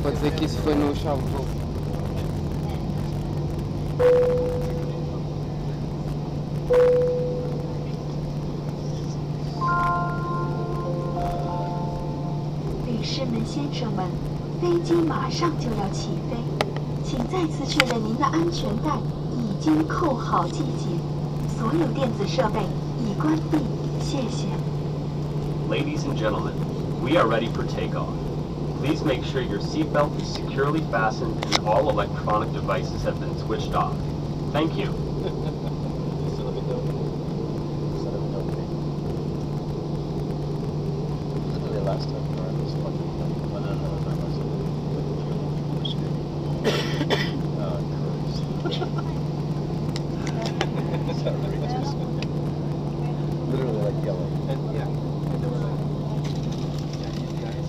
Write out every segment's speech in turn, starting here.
Pode dizer que isso foi no chave novo.女士们、先生们，飞机马上就要起飞，请再次确认您的安全带已经扣好系紧，所有电子设备已关闭，谢谢。Ladies and gentlemen, we are ready for takeoff. Please make sure your seatbelt is securely fastened and all electronic devices have been switched off. Thank you. Literally like yellow. And yeah, and they were like, yeah, you guys.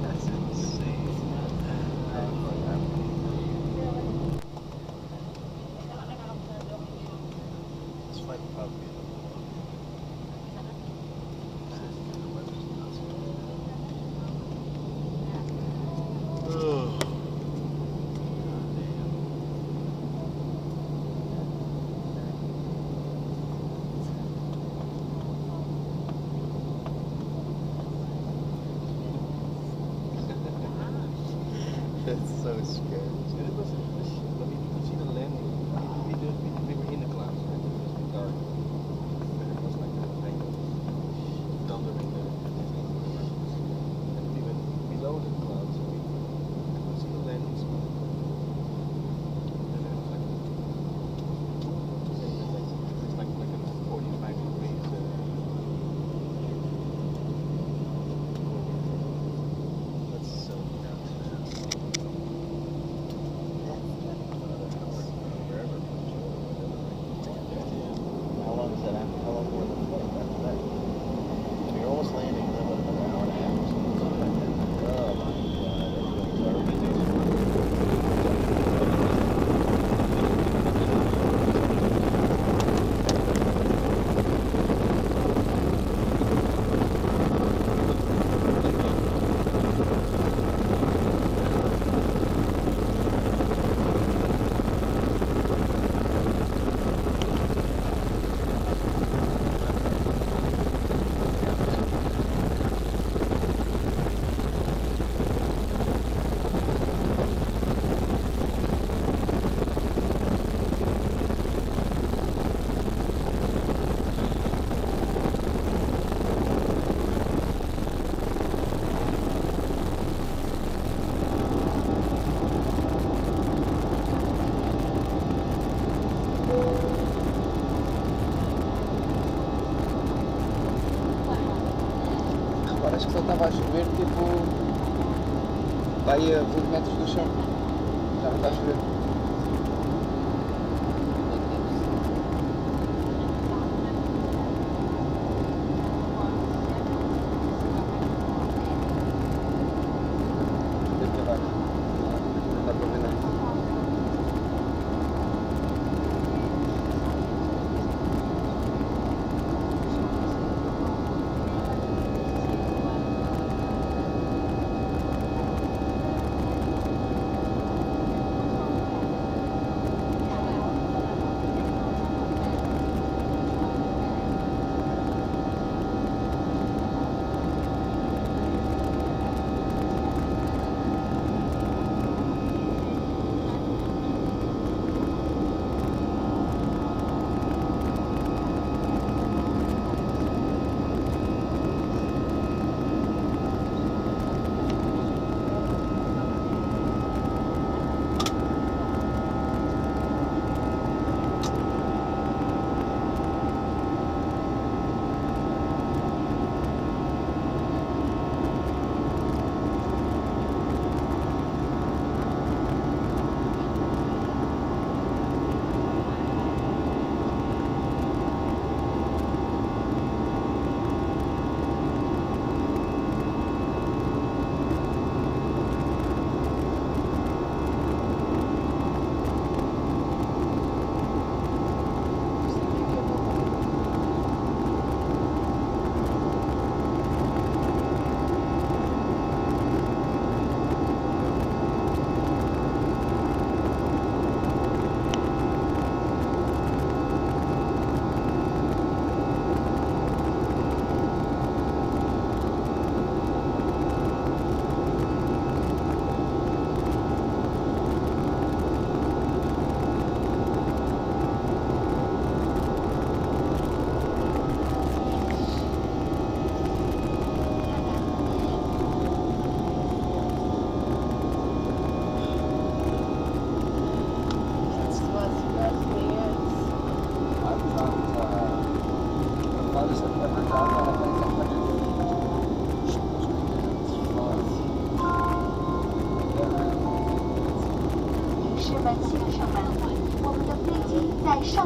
That's insane. It's like puppy. It's so scary. It was, when we see the landing, we were in the clouds, right? It was dark. But it was like the rain, thunder and everything. And we went below the clouds, so we could see the landing spot. And then it was like, it's like a 45 degrees. That's so How long is that after? How long more than the flight after that? So you're almost landing, and then what, another hour and a half or something like that? Oh my God, everything's already Parece que só estava a chover, tipo, está aí a 20 metros do chão. Já não está a chover. Daqui abaixo. Não dá para ver nada.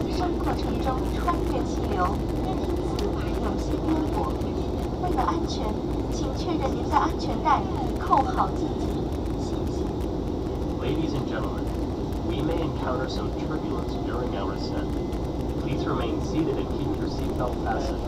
升过程中穿越气流，因此有些颠簸。为了安全，请确认您的安全带已扣好系紧。谢谢。 Ladies and gentlemen, we may encounter some turbulence during our ascent. Please remain seated and keep your seatbelt fastened.